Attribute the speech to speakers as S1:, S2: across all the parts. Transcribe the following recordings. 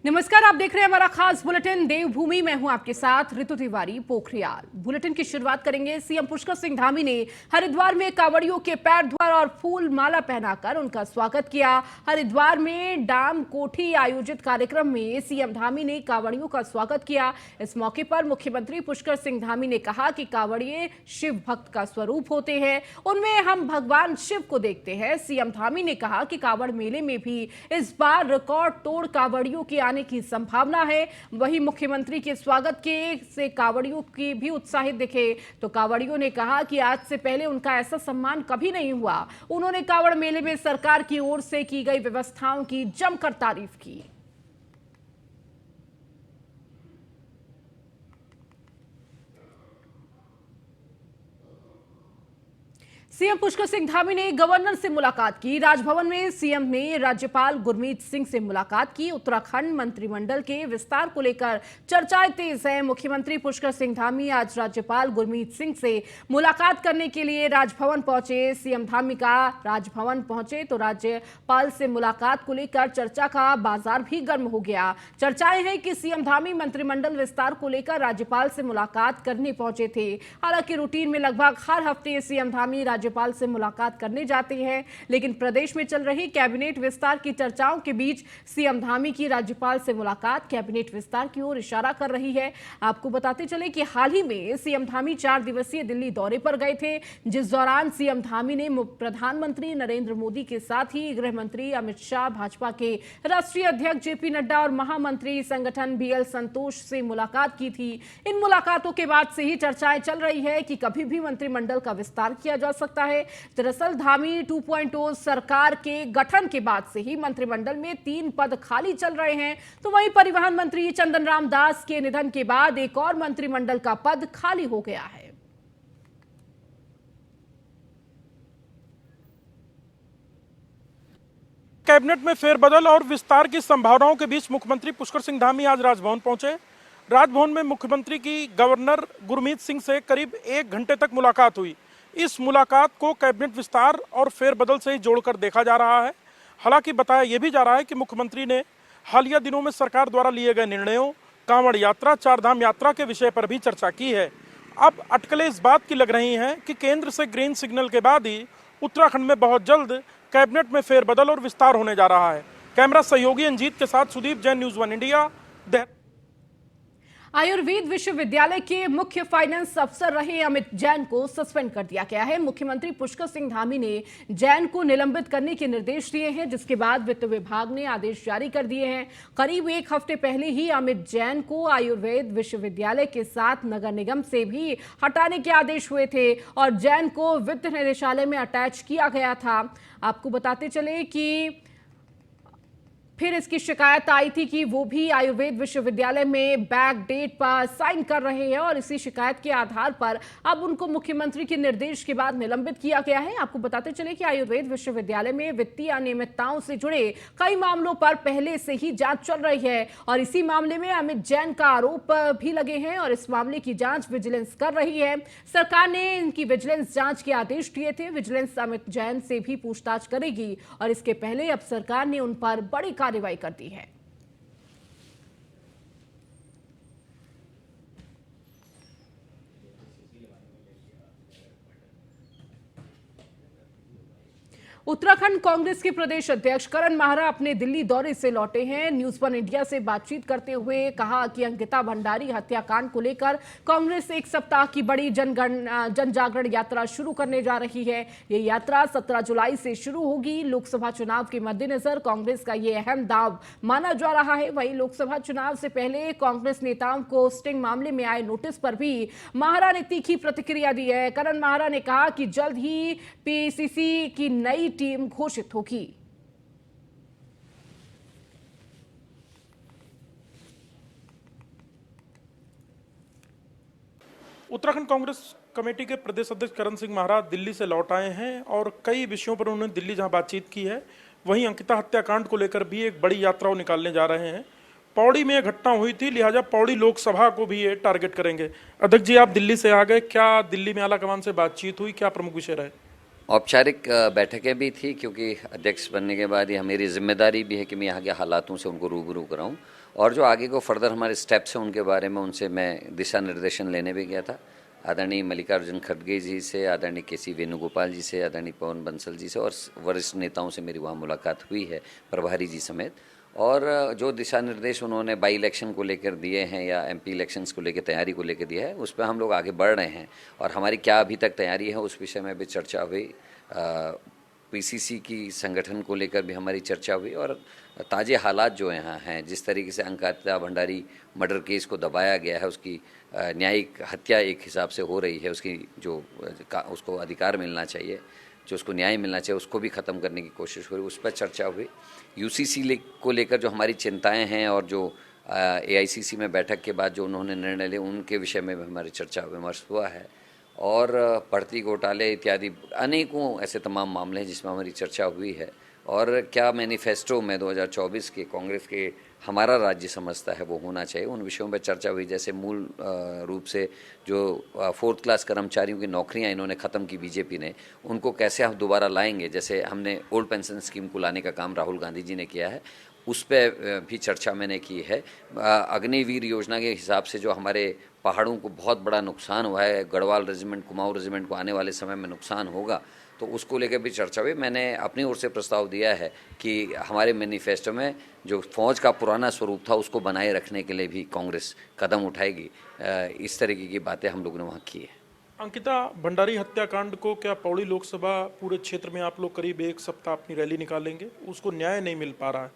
S1: नमस्कार, आप देख रहे हैं हमारा खास बुलेटिन देवभूमि। मैं हूं आपके साथ ऋतु तिवारी पोखरियाल। बुलेटिन की शुरुआत करेंगे। सीएम पुष्कर सिंह धामी ने हरिद्वार में कांवड़ियों के पैर धुआ और फूल माला पहनाकर उनका स्वागत किया। हरिद्वार में डाम कोठी आयोजित कार्यक्रम में सीएम धामी ने कांवड़ियों का स्वागत किया। इस मौके पर मुख्यमंत्री पुष्कर सिंह धामी ने कहा कि कांवड़िए शिव भक्त का स्वरूप होते हैं, उनमें हम भगवान शिव को देखते हैं। सीएम धामी ने कहा कि कांवड़ मेले में भी इस बार रिकॉर्ड तोड़ कांवड़ियों के आने की संभावना है। वहीं मुख्यमंत्री के स्वागत के से कांवड़ियों की भी उत्साहित दिखे तो कांवड़ियों ने कहा कि आज से पहले उनका ऐसा सम्मान कभी नहीं हुआ। उन्होंने कांवड़ मेले में सरकार की ओर से की गई व्यवस्थाओं की जमकर तारीफ की। सीएम पुष्कर सिंह धामी ने गवर्नर से मुलाकात की। राजभवन में सीएम ने राज्यपाल गुरमीत सिंह से मुलाकात की। उत्तराखंड मंत्रिमंडल के विस्तार को लेकर चर्चाएं तेज है। मुख्यमंत्री पुष्कर सिंह धामी आज राज्यपाल गुरमीत सिंह से मुलाकात करने के लिए राजभवन पहुंचे। सीएम धामी का राजभवन पहुंचे तो राज्यपाल से मुलाकात को लेकर चर्चा का बाजार भी गर्म हो गया। चर्चाएं हैं कि सीएम धामी मंत्रिमंडल विस्तार को लेकर राज्यपाल से मुलाकात करने पहुंचे थे। हालांकि रूटीन में लगभग हर हफ्ते सीएम धामी राज्यपाल से मुलाकात करने जाते हैं, लेकिन प्रदेश में चल रही कैबिनेट विस्तार की चर्चाओं के बीच सीएम धामी की राज्यपाल से मुलाकात कैबिनेट विस्तार की ओर इशारा कर रही है। आपको बताते चले कि हाल ही में सीएम धामी 4 दिवसीय दिल्ली दौरे पर गए थे, जिस दौरान सीएम धामी ने प्रधानमंत्री नरेंद्र मोदी के साथ ही गृह मंत्री अमित शाह, भाजपा के राष्ट्रीय अध्यक्ष जेपी नड्डा और महामंत्री संगठन बीएल संतोष से मुलाकात की थी। इन मुलाकातों के बाद से ही चर्चाएं चल रही है कि कभी भी मंत्रिमंडल का विस्तार किया जा सकता है। दरअसल धामी 2.0 सरकार के गठन के बाद से ही मंत्रिमंडल में 3 पद खाली चल रहे हैं, तो वहीं परिवहन मंत्री चंदन राम दास के निधन के बाद एक और मंत्रिमंडल का पद खाली हो गया है।
S2: कैबिनेट में फेरबदल और विस्तार की संभावनाओं के बीच मुख्यमंत्री पुष्कर सिंह धामी आज राजभवन पहुंचे। राजभवन में मुख्यमंत्री की गवर्नर गुरमीत सिंह से करीब 1 घंटे तक मुलाकात हुई। इस मुलाकात को कैबिनेट विस्तार और फेरबदल से ही जोड़कर देखा जा रहा है। हालांकि बताया यह भी जा रहा है कि मुख्यमंत्री ने हालिया दिनों में सरकार द्वारा लिए गए निर्णयों, कांवड़ यात्रा, चारधाम यात्रा के विषय पर भी चर्चा की है। अब अटकलें इस बात की लग रही हैं कि केंद्र से ग्रीन सिग्नल के बाद ही उत्तराखंड में बहुत जल्द कैबिनेट में फेरबदल और विस्तार होने जा रहा है। कैमरा सहयोगी अंजीत के साथ सुदीप जैन, न्यूज़ 1 इंडिया।
S1: आयुर्वेद विश्वविद्यालय के मुख्य फाइनेंस अफसर रहे अमित जैन को सस्पेंड कर दिया गया है। मुख्यमंत्री पुष्कर सिंह धामी ने जैन को निलंबित करने के निर्देश दिए हैं, जिसके बाद वित्त विभाग ने आदेश जारी कर दिए हैं। करीब 1 हफ्ते पहले ही अमित जैन को आयुर्वेद विश्वविद्यालय के साथ नगर निगम से भी हटाने के आदेश हुए थे और जैन को वित्त निदेशालय में अटैच किया गया था। आपको बताते चले कि फिर इसकी शिकायत आई थी कि वो भी आयुर्वेद विश्वविद्यालय में बैक डेट पर साइन कर रहे हैं और इसी शिकायत के आधार पर अब उनको मुख्यमंत्री के निर्देश के बाद निलंबित किया गया है। आपको बताते चले कि आयुर्वेद विश्वविद्यालय में वित्तीय अनियमितताओं से जुड़े कई मामलों पर पहले से ही जांच चल रही है और इसी मामले में अमित जैन का आरोप भी लगे हैं और इस मामले की जांच विजिलेंस कर रही है। सरकार ने इनकी विजिलेंस जांच के आदेश दिए थे। विजिलेंस अमित जैन से भी पूछताछ करेगी और इसके पहले अब सरकार ने उन पर बड़ी कार्रवाई कर दी है। उत्तराखंड कांग्रेस के प्रदेश अध्यक्ष करण माहरा अपने दिल्ली दौरे से लौटे हैं। न्यूज़ 1 इंडिया से बातचीत करते हुए कहा कि अंकिता भंडारी हत्याकांड को लेकर कांग्रेस 1 सप्ताह की बड़ी जन जागरण यात्रा शुरू करने जा रही है। ये यात्रा 17 जुलाई से शुरू होगी। लोकसभा चुनाव के मद्देनजर कांग्रेस का ये अहम दाव माना जा रहा है। वहीं लोकसभा चुनाव से पहले कांग्रेस नेताओं को स्टिंग मामले में आए नोटिस पर भी माहरा ने तीखी प्रतिक्रिया दी है। करण माहरा ने कहा कि जल्द ही पीसीसी की नई टीम घोषित होगी।
S2: उत्तराखंड कांग्रेस कमेटी के प्रदेश अध्यक्ष करण सिंह माहरा दिल्ली से लौट आए हैं और कई विषयों पर उन्होंने दिल्ली जहां बातचीत की है, वहीं अंकिता हत्याकांड को लेकर भी एक बड़ी यात्रा वो निकालने जा रहे हैं। पौड़ी में घटना हुई थी, लिहाजा पौड़ी लोकसभा को भी ये टारगेट करेंगे। अध्यक्ष जी, आप दिल्ली से आ गए, क्या दिल्ली में आला कमान से बातचीत हुई, क्या प्रमुख विषय रहे?
S3: औपचारिक बैठकें भी थी, क्योंकि अध्यक्ष बनने के बाद ये मेरी जिम्मेदारी भी है कि मैं यहाँ के हालातों से उनको रूबरू कराऊँ, और जो आगे को फर्दर हमारे स्टेप्स हैं उनके बारे में उनसे मैं दिशा निर्देशन लेने भी गया था। आदरणीय मल्लिकार्जुन खड़गे जी से, आदरणीय केसी वेणुगोपाल जी से, आदरणीय पवन बंसल जी से और वरिष्ठ नेताओं से मेरी वहाँ मुलाकात हुई है, प्रभारी जी समेत। और जो दिशा निर्देश उन्होंने बाई इलेक्शन को लेकर दिए हैं या एमपी इलेक्शंस को लेकर तैयारी को लेकर दिया है, उस पर हम लोग आगे बढ़ रहे हैं। और हमारी क्या अभी तक तैयारी है उस विषय में भी चर्चा हुई। पीसीसी की संगठन को लेकर भी हमारी चर्चा हुई, और ताज़े हालात जो यहाँ हैं, जिस तरीके से अंकिता भंडारी मर्डर केस को दबाया गया है, उसकी न्यायिक हत्या एक हिसाब से हो रही है, उसकी जो उसको अधिकार मिलना चाहिए, जो उसको न्याय मिलना चाहिए, उसको भी ख़त्म करने की कोशिश हो रही, उस पर चर्चा हुई। यूसीसी को लेकर जो हमारी चिंताएं हैं और जो एआईसीसी में बैठक के बाद जो उन्होंने निर्णय लिए, उनके विषय में भी हमारी चर्चा विमर्श हुआ है। और भर्ती घोटाले इत्यादि अनेकों ऐसे तमाम मामले हैं जिसमें हमारी चर्चा हुई है। और क्या मैनिफेस्टो में 2024 के कांग्रेस के हमारा राज्य समझता है वो होना चाहिए, उन विषयों पर चर्चा हुई। जैसे मूल रूप से जो 4th क्लास कर्मचारियों की नौकरियां इन्होंने ख़त्म की बीजेपी ने, उनको कैसे हम दोबारा लाएंगे। जैसे हमने ओल्ड पेंशन स्कीम को लाने का काम राहुल गांधी जी ने किया है, उस पर भी चर्चा मैंने की है। अग्निवीर योजना के हिसाब से जो हमारे पहाड़ों को बहुत बड़ा नुकसान हुआ है, गढ़वाल रेजिमेंट, कुमाऊं रेजिमेंट को आने वाले समय में नुकसान होगा, तो उसको लेकर भी चर्चा हुई। मैंने अपनी ओर से प्रस्ताव दिया है कि हमारे मैनिफेस्टो में जो फौज का पुराना स्वरूप था उसको बनाए रखने के लिए भी कांग्रेस कदम उठाएगी। इस तरीके की बातें हम लोगों ने वहाँ की है।
S2: अंकिता भंडारी हत्याकांड को क्या पौड़ी लोकसभा पूरे क्षेत्र में आप लोग करीब एक सप्ताह अपनी रैली निकालेंगे, उसको न्याय नहीं मिल पा रहा है,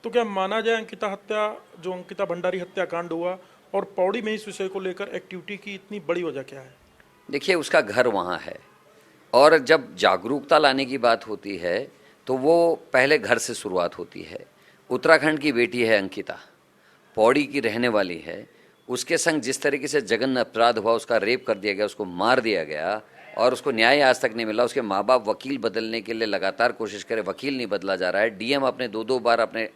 S2: तो क्या माना जाए अंकिता भंडारी हत्याकांड हुआ और पौड़ी में इस विषय को लेकर एक्टिविटी की इतनी बड़ी वजह क्या है?
S3: देखिए, उसका घर वहाँ है, और जब जागरूकता लाने की बात होती है तो वो पहले घर से शुरुआत होती है। उत्तराखंड की बेटी है अंकिता, पौड़ी की रहने वाली है, उसके संग जिस तरीके से जघन्य अपराध हुआ, उसका रेप कर दिया गया, उसको मार दिया गया और उसको न्याय आज तक नहीं मिला। उसके माँ बाप वकील बदलने के लिए लगातार कोशिश करे, वकील नहीं बदला जा रहा है। डीएम अपने 2-2 बार अपने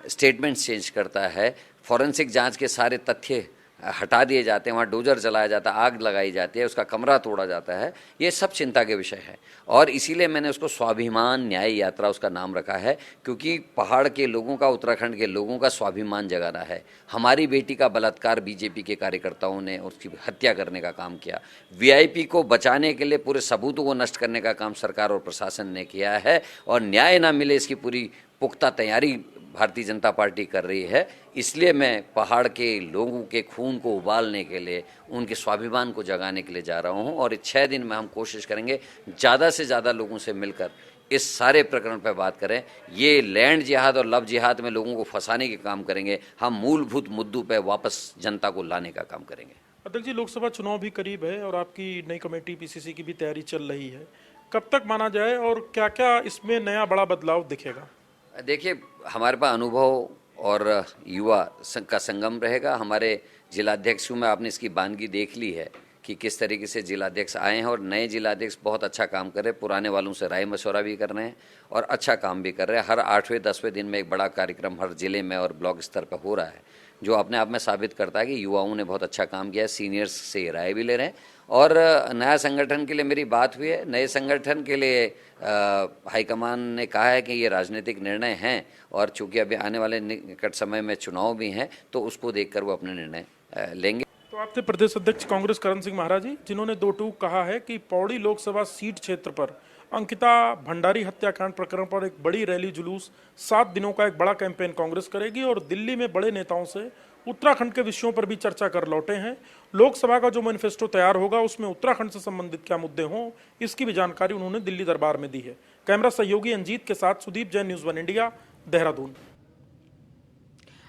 S3: स्टेटमेंट्स चेंज करता है। फॉरेंसिक जांच के सारे तथ्य हटा दिए जाते हैं, वहाँ डोजर जलाया जाता है, आग लगाई जाती है, उसका कमरा तोड़ा जाता है। ये सब चिंता के विषय है, और इसीलिए मैंने उसको स्वाभिमान न्याय यात्रा उसका नाम रखा है, क्योंकि पहाड़ के लोगों का, उत्तराखंड के लोगों का स्वाभिमान जगाना है। हमारी बेटी का बलात्कार बीजेपी के कार्यकर्ताओं ने उसकी हत्या करने का काम किया। वीआईपी को बचाने के लिए पूरे सबूतों को नष्ट करने का काम सरकार और प्रशासन ने किया है, और न्याय ना मिले इसकी पूरी पुख्ता तैयारी भारतीय जनता पार्टी कर रही है। इसलिए मैं पहाड़ के लोगों के खून को उबालने के लिए, उनके स्वाभिमान को जगाने के लिए जा रहा हूं, और 6 दिन में हम कोशिश करेंगे ज़्यादा से ज़्यादा लोगों से मिलकर इस सारे प्रकरण पर बात करें। ये लैंड जिहाद और लव जिहाद में लोगों को फंसाने के काम करेंगे, हम मूलभूत मुद्दों पर वापस जनता को लाने का काम करेंगे।
S2: अध्यक्ष जी, लोकसभा चुनाव भी करीब है और आपकी नई कमेटी पीसीसी की भी तैयारी चल रही है, कब तक माना जाए और क्या क्या इसमें नया बड़ा बदलाव दिखेगा?
S3: देखिए, हमारे पास अनुभव और युवा का संगम रहेगा। हमारे जिलाध्यक्षों में आपने इसकी बानगी देख ली है कि किस तरीके से जिलाध्यक्ष आए हैं, और नए जिलाध्यक्ष बहुत अच्छा काम कर रहे हैं, पुराने वालों से राय मशवरा भी कर रहे हैं और अच्छा काम भी कर रहे हैं। हर 8वें 10वें दिन में एक बड़ा कार्यक्रम हर जिले में और ब्लॉक स्तर पर हो रहा है, जो अपने आप में साबित करता है कि युवाओं ने बहुत अच्छा काम किया है। सीनियर्स से राय भी ले रहे हैं, और नया संगठन के लिए मेरी बात हुई है। नए संगठन के लिए हाईकमान ने कहा है कि ये राजनीतिक निर्णय हैं, और चूंकि अभी आने वाले निकट समय में चुनाव भी हैं, तो उसको देखकर वो अपने निर्णय लेंगे।
S2: तो आपसे प्रदेश अध्यक्ष कांग्रेस करण सिंह महाराज जी, जिन्होंने 2 टूक कहा है कि पौड़ी लोकसभा सीट क्षेत्र पर अंकिता भंडारी हत्याकांड प्रकरण पर एक बड़ी रैली जुलूस 7 दिनों का एक बड़ा कैंपेन कांग्रेस करेगी, और दिल्ली में बड़े नेताओं से उत्तराखंड के विषयों पर भी चर्चा कर लौटे हैं। लोकसभा का जो मैनिफेस्टो तैयार होगा उसमें उत्तराखंड से संबंधित क्या मुद्दे हों, इसकी भी जानकारी उन्होंने दिल्ली दरबार में दी है। कैमरा सहयोगी अंजीत के साथ सुदीप जैन, न्यूज़ 1 इंडिया, देहरादून।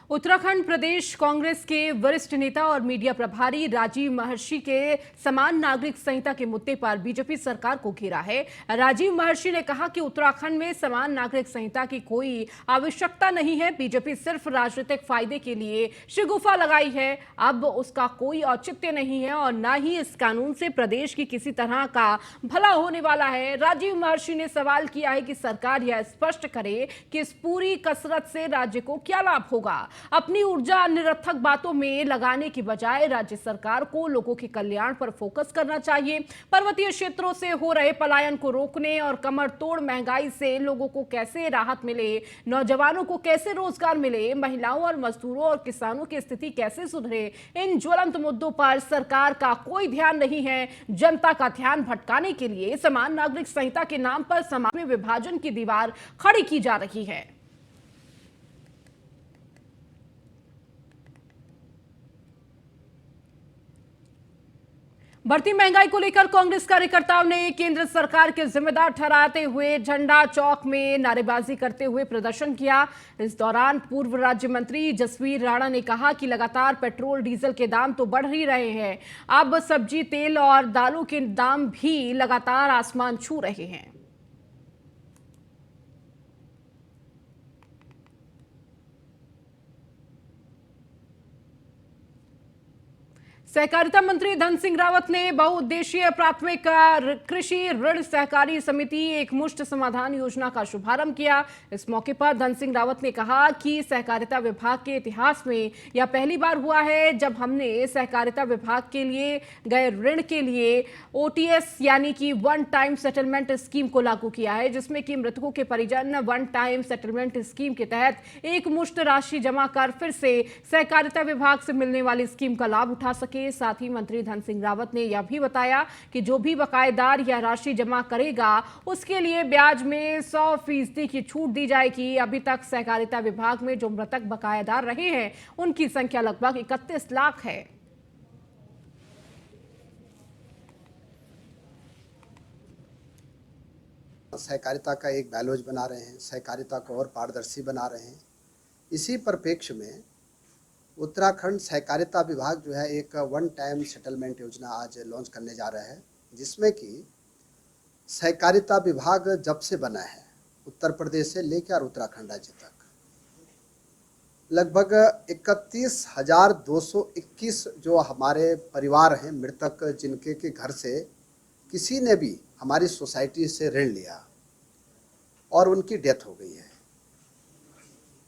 S1: उत्तराखंड प्रदेश कांग्रेस के वरिष्ठ नेता और मीडिया प्रभारी राजीव महर्षि के समान नागरिक संहिता के मुद्दे पर बीजेपी सरकार को घेरा है। राजीव महर्षि ने कहा कि उत्तराखंड में समान नागरिक संहिता की कोई आवश्यकता नहीं है, बीजेपी सिर्फ राजनीतिक फायदे के लिए शिगुफा लगाई है, अब उसका कोई औचित्य नहीं है और न ही इस कानून से प्रदेश की किसी तरह का भला होने वाला है। राजीव महर्षि ने सवाल किया है कि सरकार यह स्पष्ट करे कि इस पूरी कसरत से राज्य को क्या लाभ होगा। अपनी ऊर्जा निरर्थक बातों में लगाने की बजाय राज्य सरकार को लोगों के कल्याण पर फोकस करना चाहिए। पर्वतीय क्षेत्रों से हो रहे पलायन को रोकने और कमर तोड़ महंगाई से लोगों को कैसे राहत मिले, नौजवानों को कैसे रोजगार मिले, महिलाओं और मजदूरों और किसानों की स्थिति कैसे सुधरे, इन ज्वलंत मुद्दों पर सरकार का कोई ध्यान नहीं है। जनता का ध्यान भटकाने के लिए समान नागरिक संहिता के नाम पर समाज में विभाजन की दीवार खड़ी की जा रही है। बढ़ती महंगाई को लेकर कांग्रेस कार्यकर्ताओं ने केंद्र सरकार के जिम्मेदार ठहराते हुए झंडा चौक में नारेबाजी करते हुए प्रदर्शन किया। इस दौरान पूर्व राज्य मंत्री जसवीर राणा ने कहा कि लगातार पेट्रोल डीजल के दाम तो बढ़ ही रहे हैं, अब सब्जी, तेल और दालों के दाम भी लगातार आसमान छू रहे हैं। सहकारिता मंत्री धन सिंह रावत ने बहुउद्देशीय प्राथमिक कृषि ऋण सहकारी समिति एक मुश्त समाधान योजना का शुभारंभ किया। इस मौके पर धन सिंह रावत ने कहा कि सहकारिता विभाग के इतिहास में यह पहली बार हुआ है जब हमने सहकारिता विभाग के लिए गए ऋण के लिए ओटीएस यानी कि वन टाइम सेटलमेंट स्कीम को लागू किया है, जिसमें कि मृतकों के परिजन वन टाइम सेटलमेंट स्कीम के तहत एक मुश्त राशि जमा कर फिर से सहकारिता विभाग से मिलने वाली स्कीम का लाभ उठा सके। साथ ही मंत्री धन सिंह रावत ने यह भी बताया कि जो भी बकायेदार यह राशि जमा करेगा उसके लिए ब्याज में 100% की छूट दी जाएगी। अभी तक सहकारिता विभाग में जो मृतक बकायेदार रहे हैं उनकी संख्या लगभग 31 लाख है।
S4: सहकारिता का एक बैलोज बना रहे हैं, सहकारिता को और पारदर्शी बना रहे हैं। इसी परिप्रेक्ष्य में उत्तराखंड सहकारिता विभाग जो है एक वन टाइम सेटलमेंट योजना आज लॉन्च करने जा रहा है, जिसमें कि सहकारिता विभाग जब से बना है उत्तर प्रदेश से लेकर उत्तराखंड राज्य तक लगभग 31,221 जो हमारे परिवार हैं मृतक, जिनके के घर से किसी ने भी हमारी सोसाइटी से ऋण लिया और उनकी डेथ हो गई है,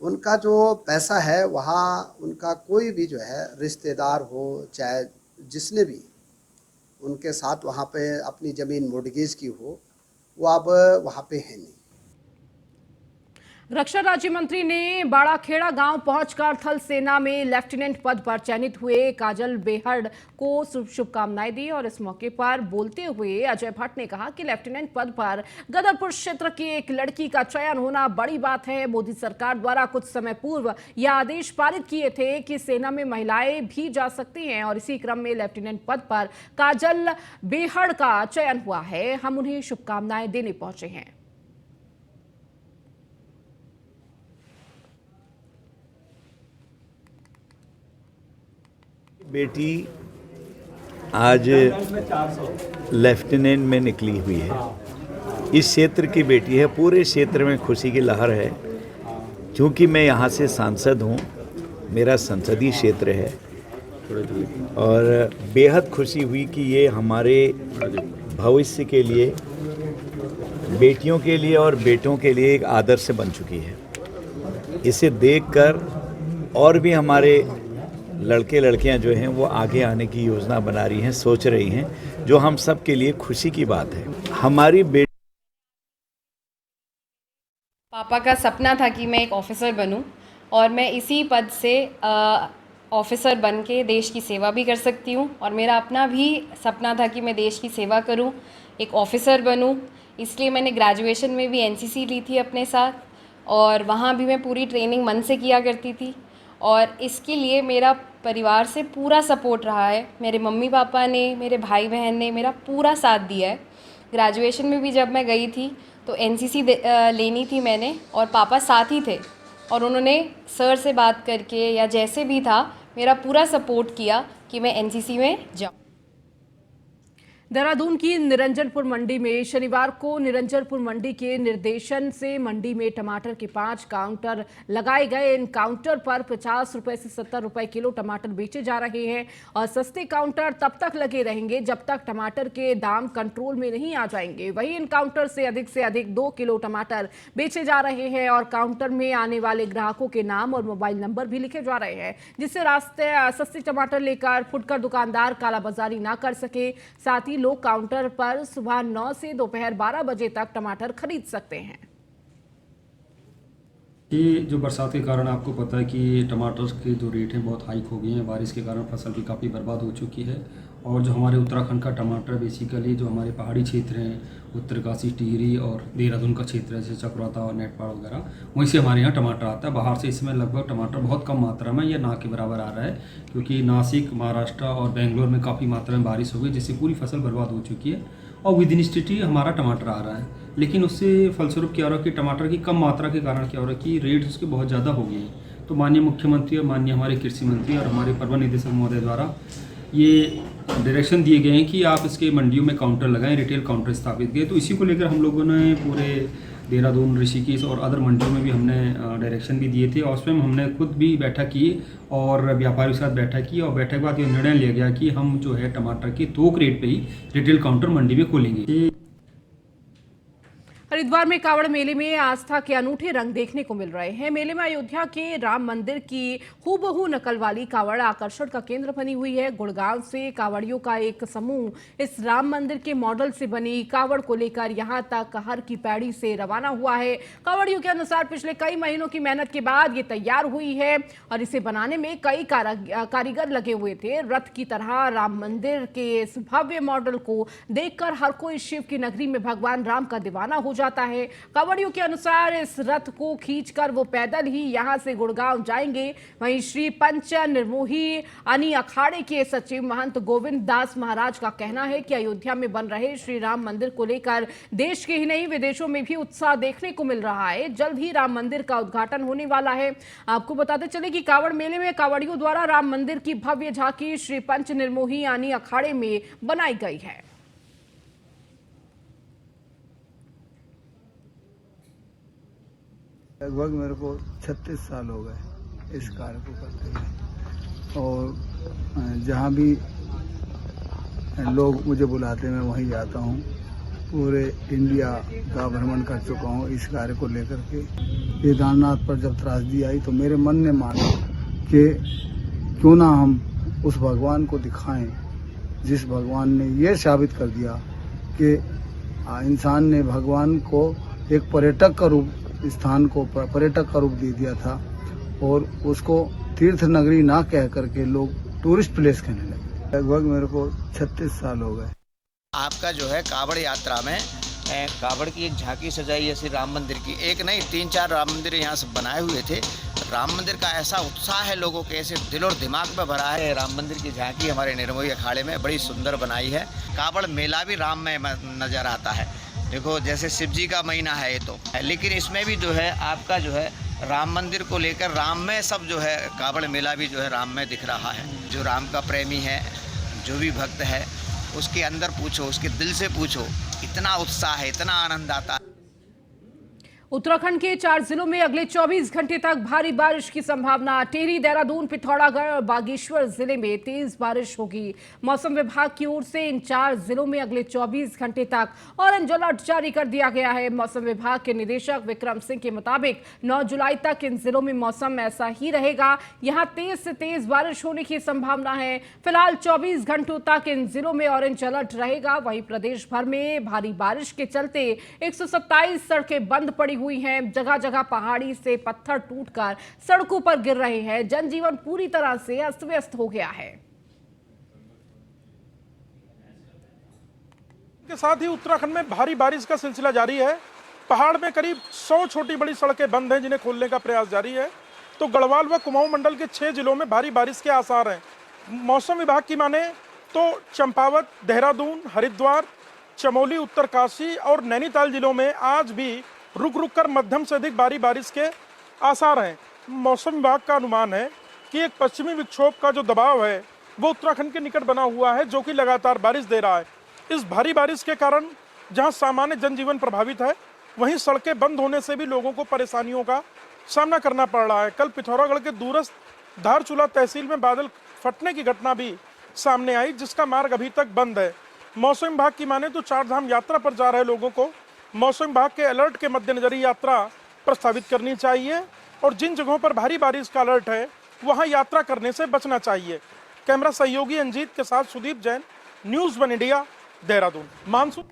S4: उनका जो पैसा है वहाँ उनका कोई भी जो है रिश्तेदार हो चाहे जिसने भी उनके साथ वहाँ पे अपनी ज़मीन मोर्टगेज की हो, वो अब वहाँ पे है नहीं।
S1: रक्षा राज्य मंत्री ने बाड़ाखेड़ा गांव पहुंचकर थल सेना में लेफ्टिनेंट पद पर चयनित हुए काजल बेहड़ को शुभकामनाएं दी और इस मौके पर बोलते हुए अजय भट्ट ने कहा कि लेफ्टिनेंट पद पर गदरपुर क्षेत्र की एक लड़की का चयन होना बड़ी बात है। मोदी सरकार द्वारा कुछ समय पूर्व यह आदेश पारित किए थे कि सेना में महिलाएं भी जा सकती हैं और इसी क्रम में लेफ्टिनेंट पद पर काजल बेहड़ का चयन हुआ है। हम उन्हें शुभकामनाएं देने पहुंचे हैं।
S5: बेटी आज लेफ्टिनेंट में निकली हुई है। इस क्षेत्र की बेटी है, पूरे क्षेत्र में खुशी की लहर है। क्योंकि मैं यहाँ से सांसद हूँ, मेरा संसदीय क्षेत्र है और बेहद खुशी हुई कि ये हमारे भविष्य के लिए, बेटियों के लिए और बेटों के लिए एक आदर्श बन चुकी है। इसे देखकर और भी हमारे लड़के लड़कियां जो हैं वो आगे आने की योजना बना रही हैं, सोच रही हैं, जो हम सब के लिए खुशी की बात है। हमारी बेटी
S6: पापा का सपना था कि मैं एक ऑफिसर बनूं और मैं इसी पद से ऑफिसर बन के देश की सेवा भी कर सकती हूं और मेरा अपना भी सपना था कि मैं देश की सेवा करूं, एक ऑफिसर बनूं। इसलिए मैंने ग्रेजुएशन में भी एनसीसी ली थी अपने साथ और वहाँ भी मैं पूरी ट्रेनिंग मन से किया करती थी और इसके लिए मेरा परिवार से पूरा सपोर्ट रहा है। मेरे मम्मी पापा ने, मेरे भाई बहन ने मेरा पूरा साथ दिया है। ग्रेजुएशन में भी जब मैं गई थी तो एनसीसी लेनी थी मैंने और पापा साथ ही थे और उन्होंने सर से बात करके या जैसे भी था मेरा पूरा सपोर्ट किया कि मैं एनसीसी में जाऊँ।
S1: देहरादून की निरंजनपुर मंडी में शनिवार को निरंजनपुर मंडी के निर्देशन से मंडी में टमाटर के 5 काउंटर लगाए गए। इन काउंटर पर 50 रुपए से 70 रुपए किलो टमाटर बेचे जा रहे हैं और सस्ते काउंटर तब तक लगे रहेंगे जब तक टमाटर के दाम कंट्रोल में नहीं आ जाएंगे। वहीं इन काउंटर से अधिक 2 किलो टमाटर बेचे जा रहे हैं और काउंटर में आने वाले ग्राहकों के नाम और मोबाइल नंबर भी लिखे जा रहे हैं, जिससे सस्ते टमाटर लेकर फुटकर दुकानदार कालाबाजारी ना कर सके। साथ ही लोग काउंटर पर सुबह 9 से दोपहर 12 बजे तक टमाटर खरीद सकते हैं।
S7: ये जो बरसात के कारण आपको पता है कि टमाटर के जो रेट हैं बहुत हाइक हो गए हैं। बारिश के कारण फसल भी काफ़ी बर्बाद हो चुकी है और जो हमारे उत्तराखंड का टमाटर बेसिकली जो हमारे पहाड़ी क्षेत्र हैं, उत्तरकाशी, टिहरी और देहरादून का क्षेत्र है जैसे चक्राता और नेटपाड़ वगैरह, वहीं से हमारे यहाँ टमाटर आता है। बाहर से इसमें लगभग टमाटर बहुत कम मात्रा में या ना के बराबर आ रहा है, क्योंकि नासिक, महाराष्ट्र और बेंगलोर में काफ़ी मात्रा में बारिश हो गई जिससे पूरी फसल बर्बाद हो चुकी है और विद इन स्टेट ही हमारा टमाटर आ रहा है। लेकिन उससे फलस्वरूप क्या हो रहा है कि टमाटर की कम मात्रा के कारण क्या हो रहा है कि रेट उसके बहुत ज़्यादा हो गए हैं। तो माननीय मुख्यमंत्री और माननीय हमारे कृषि मंत्री और हमारे प्रबंध निदेशक महोदय द्वारा ये डायरेक्शन दिए गए हैं कि आप इसके मंडियों में काउंटर लगाएं, रिटेल काउंटर स्थापित किए। तो इसी को लेकर हम लोगों ने पूरे देहरादून, ऋषिकेश और अदर मंडियों में भी हमने डायरेक्शन भी दिए थे और उसमें हमने खुद भी बैठक की और व्यापारियों के साथ बैठक की और बैठक के बाद ये निर्णय लिया गया कि हम जो है टमाटर के थोक रेट पे ही रिटेल काउंटर मंडी में खोलेंगे।
S1: हरिद्वार में कावड़ मेले में आस्था के अनूठे रंग देखने को मिल रहे हैं। मेले में अयोध्या के राम मंदिर की हूबहू नकल वाली कावड़ आकर्षण का केंद्र बनी हुई है। गुड़गांव से कावड़ियों का एक समूह इस राम मंदिर के मॉडल से बनी कावड़ को लेकर यहां तक हर की पैड़ी से रवाना हुआ है। कावड़ियों के अनुसार पिछले कई महीनों की मेहनत के बाद ये तैयार हुई है और इसे बनाने में कई कारीगर लगे हुए थे। रथ की तरह राम मंदिर के इस भव्य मॉडल को देखकर हर कोई शिव की नगरी में भगवान राम का दीवाना हो जाता है। कावड़ियों के अनुसार इस रथ को खींचकर वो पैदल ही यहां से गुड़गांव जाएंगे। वहीं श्री पंच निर्मोही अनी अखाड़े के सचिव महंत गोविंद दास महाराज का कहना है कि अयोध्या में बन रहे श्री राम मंदिर को लेकर देश के ही नहीं विदेशों में भी उत्साह देखने को मिल रहा है। जल्द ही राम मंदिर का उद्घाटन होने वाला है। आपको बताते चले कि कावड़ मेले में कावड़ियों द्वारा राम मंदिर की भव्य झांकी श्री पंच निर्मोही अनी अखाड़े में बनाई गई है।
S8: लगभग मेरे को 36 साल हो गए इस कार्य को करते हुए और जहाँ भी लोग मुझे बुलाते हैं मैं वहीं जाता हूँ। पूरे इंडिया का भ्रमण कर चुका हूँ इस कार्य को लेकर के। केदारनाथ पर जब त्रासदी आई तो मेरे मन ने माना कि क्यों ना हम उस भगवान को दिखाएं जिस भगवान ने ये साबित कर दिया कि इंसान ने भगवान को एक पर्यटक का रूप, स्थान को पर्यटक का रूप दे दिया था और उसको तीर्थ नगरी ना कह करके लोग टूरिस्ट प्लेस कहने लगे। लगभग मेरे को 36 साल हो गए।
S9: आपका जो है कावड़ यात्रा में कावड़ की एक झांकी सजाई है श्री राम मंदिर की। एक नहीं 3-4 राम मंदिर यहाँ से बनाए हुए थे। राम मंदिर का ऐसा उत्साह है लोगों के, ऐसे दिल और दिमाग में भरा है। राम मंदिर की झांकी हमारे निर्मोही अखाड़े में बड़ी सुंदर बनाई है। कावड़ मेला भी राम में नजर आता है। देखो जैसे शिव जी का महीना है ये तो, लेकिन इसमें भी जो है आपका जो है राम मंदिर को लेकर राम में सब जो है कावड़ मेला भी जो है राम में दिख रहा है। जो राम का प्रेमी है, जो भी भक्त है, उसके अंदर पूछो, उसके दिल से पूछो, इतना उत्साह है, इतना आनंद आता है।
S1: उत्तराखंड के 4 जिलों में अगले 24 घंटे तक भारी बारिश की संभावना। टिहरी, देहरादून, पिथौरागढ़ और बागेश्वर जिले में तेज बारिश होगी। मौसम विभाग की ओर से इन 4 जिलों में अगले 24 घंटे तक ऑरेंज अलर्ट जारी कर दिया गया है। मौसम विभाग के निदेशक विक्रम सिंह के मुताबिक 9 जुलाई तक इन जिलों में मौसम ऐसा ही रहेगा। यहाँ तेज से तेज बारिश होने की संभावना है। फिलहाल 24 घंटों तक इन जिलों में ऑरेंज अलर्ट रहेगा। वहीं प्रदेश भर में भारी बारिश के चलते 127 सड़कें बंद पड़ी हुई हैं। जगह जगह पहाड़ी से पत्थर टूटकर सड़कों पर गिर रहे हैं। जनजीवन पूरी तरह से अस्त व्यस्त हो गया है।
S2: के साथ ही उत्तराखंड में भारी बारिश का सिलसिला जारी है। पहाड़ में करीब 100 छोटी बड़ी सड़कें बंद हैं जिन्हें खोलने का प्रयास जारी है। तो गढ़वाल व कुमाऊं मंडल के 6 जिलों में भारी बारिश के आसार हैं। मौसम विभाग की माने तो चंपावत, देहरादून, हरिद्वार, चमोली, उत्तरकाशी और नैनीताल जिलों में आज भी रुक रुक कर मध्यम से अधिक भारी बारिश के आसार हैं। मौसम विभाग का अनुमान है कि एक पश्चिमी विक्षोभ का जो दबाव है वो उत्तराखंड के निकट बना हुआ है, जो कि लगातार बारिश दे रहा है। इस भारी बारिश के कारण जहां सामान्य जनजीवन प्रभावित है, वहीं सड़कें बंद होने से भी लोगों को परेशानियों का सामना करना पड़ रहा है। कल पिथौरागढ़ के दूरस्थ धारचूला तहसील में बादल फटने की घटना भी सामने आई, जिसका मार्ग अभी तक बंद है। मौसम विभाग की माने तो चारधाम यात्रा पर जा रहे लोगों को मौसम विभाग के अलर्ट के मद्देनजर यात्रा प्रस्तावित करनी चाहिए और जिन जगहों पर भारी बारिश का अलर्ट है वहां यात्रा करने से बचना चाहिए। कैमरा सहयोगी अंजीत के साथ Sudeep Jain, news 1 India, Dehradun. Monsoon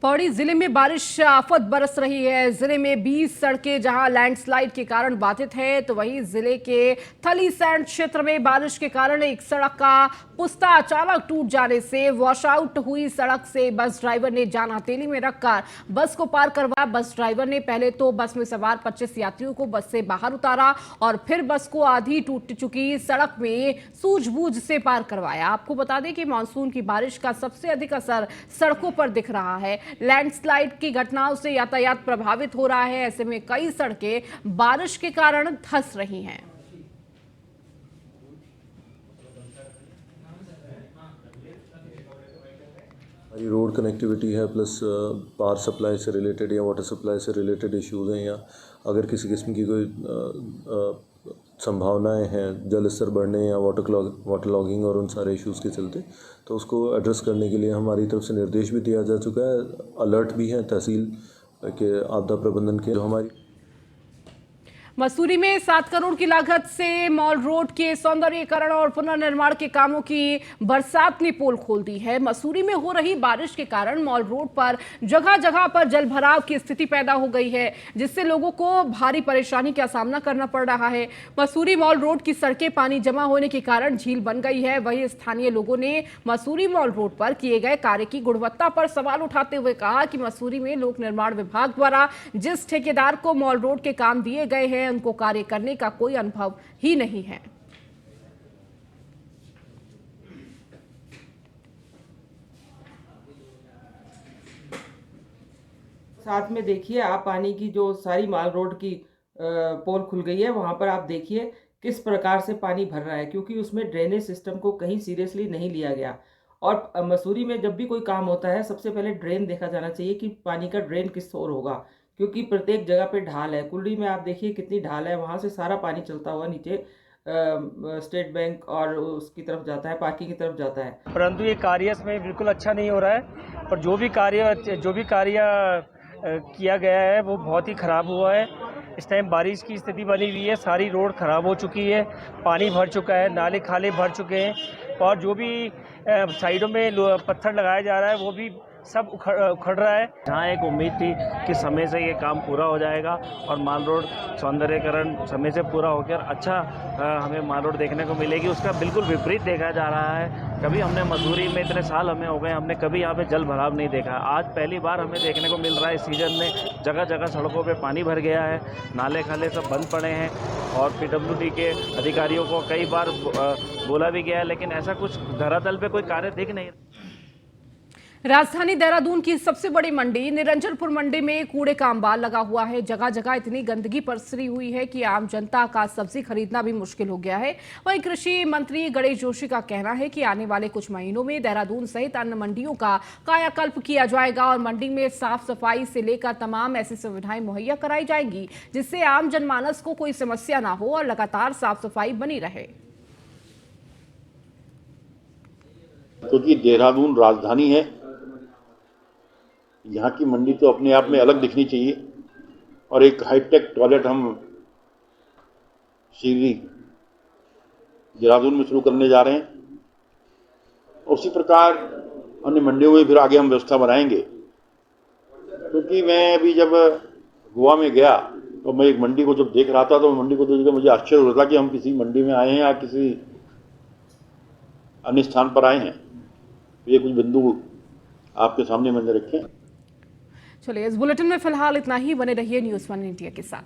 S1: Pauri जिले में बारिश आफत बरस रही है। जिले में 20 सड़कें जहां लैंडस्लाइड के कारण बाधित है, तो वहीं जिले के थली सैंड क्षेत्र में बारिश के कारण एक सड़क का पुस्ता अचानक टूट जाने से वॉश आउट हुई सड़क से बस ड्राइवर ने जान हथेली में रखकर बस को पार करवाया। बस ड्राइवर ने पहले तो बस में सवार 25 यात्रियों को बस से बाहर उतारा और फिर बस को आधी टूट चुकी सड़क में सूझबूझ से पार करवाया। आपको बता दें कि मानसून की बारिश का सबसे अधिक असर सड़कों पर दिख रहा है। लैंडस्लाइड की घटनाओं से यातायात प्रभावित हो रहा है। ऐसे में कई सड़कें बारिश के कारण धंस रही हैं।
S10: हमारी रोड कनेक्टिविटी है, प्लस पावर सप्लाई से रिलेटेड या वाटर सप्लाई से रिलेटेड इश्यूज़ हैं, या अगर किसी किस्म की कोई संभावनाएं हैं जल स्तर बढ़ने या वाटर लॉगिंग और उन सारे इश्यूज़ के चलते, तो उसको एड्रेस करने के लिए हमारी तरफ से निर्देश भी दिया जा चुका है। अलर्ट भी है तहसील के आपदा प्रबंधन के। जो हमारी
S1: मसूरी में 7 करोड़ की लागत से मॉल रोड के सौंदर्यीकरण और पुनर्निर्माण के कामों की बरसात ने पोल खोल दी है। मसूरी में हो रही बारिश के कारण मॉल रोड पर जगह जगह पर जलभराव की स्थिति पैदा हो गई है, जिससे लोगों को भारी परेशानी का सामना करना पड़ रहा है। मसूरी मॉल रोड की सड़कें पानी जमा होने के कारण झील बन गई है। वहीं स्थानीय लोगों ने मसूरी मॉल रोड पर किए गए कार्य की गुणवत्ता पर सवाल उठाते हुए कहा कि मसूरी में लोक निर्माण विभाग द्वारा जिस ठेकेदार को मॉल रोड के काम दिए गए हैं, उनको कार्य करने का कोई अनुभव ही नहीं है।
S11: साथ में देखिए आप पानी की जो सारी माल रोड की पोल खुल गई है, वहां पर आप देखिए किस प्रकार से पानी भर रहा है, क्योंकि उसमें ड्रेनेज सिस्टम को कहीं सीरियसली नहीं लिया गया। और मसूरी में जब भी कोई काम होता है, सबसे पहले ड्रेन देखा जाना चाहिए कि पानी का ड्रेन किस ओर होगा, क्योंकि प्रत्येक जगह पे ढाल है। कुल्ली में आप देखिए कितनी ढाल है, वहाँ से सारा पानी चलता हुआ नीचे स्टेट बैंक और उसकी तरफ जाता है, पार्किंग की तरफ जाता है।
S12: परंतु ये कार्य इसमें बिल्कुल अच्छा नहीं हो रहा है और जो भी कार्य किया गया है वो बहुत ही ख़राब हुआ है। इस टाइम बारिश की स्थिति बनी हुई है, सारी रोड ख़राब हो चुकी है, पानी भर चुका है, नाले खाले भर चुके हैं और जो भी साइडों में पत्थर लगाया जा रहा है वो भी सब उखड़ रहा है। जहाँ एक उम्मीद थी कि समय से ये काम पूरा हो जाएगा और माल रोड सौंदर्यीकरण समय से पूरा होकर अच्छा हमें माल रोड देखने को मिलेगी, उसका बिल्कुल विपरीत देखा जा रहा है। कभी हमने मसूरी में इतने साल हमें हो गए, हमने कभी यहाँ पे जल भराव नहीं देखा। आज पहली बार हमें देखने को मिल रहा है इस सीज़न में। जगह जगह सड़कों पे पानी भर गया है, नाले खाले सब बंद पड़े हैं और PWD के अधिकारियों को कई बार बोला भी गया है, लेकिन ऐसा कुछ धरातल पे कोई कार्य दिख नहीं।
S1: राजधानी देहरादून की सबसे बड़ी मंडी निरंजनपुर मंडी में कूड़े का अंबार लगा हुआ है। जगह जगह इतनी गंदगी पसरी हुई है कि आम जनता का सब्जी खरीदना भी मुश्किल हो गया है। वहीं कृषि मंत्री गणेश जोशी का कहना है कि आने वाले कुछ महीनों में देहरादून सहित अन्य मंडियों का कायाकल्प किया जाएगा और मंडी में साफ सफाई से लेकर तमाम ऐसी सुविधाएं मुहैया कराई जाएंगी, जिससे आम जनमानस को कोई समस्या ना हो और लगातार साफ सफाई बनी रहे।
S13: क्योंकि देहरादून राजधानी है, यहाँ की मंडी तो अपने आप में अलग दिखनी चाहिए और एक हाईटेक टॉयलेट हम शीघ्र देहरादून में शुरू करने जा रहे हैं। उसी प्रकार अन्य मंडियों में फिर आगे हम व्यवस्था बनाएंगे, क्योंकि मैं अभी जब गोवा में गया तो मैं एक मंडी को जब देख रहा था तो मंडी को देख कर मुझे आश्चर्य हो रहा था कि हम किसी मंडी में आए हैं या किसी अन्य स्थान पर आए हैं। ये कुछ बिंदु आपके सामने मैंने रखे।
S1: चलिए, इस बुलेटिन में फिलहाल इतना ही। बने रहिए न्यूज़ 1 इंडिया के साथ।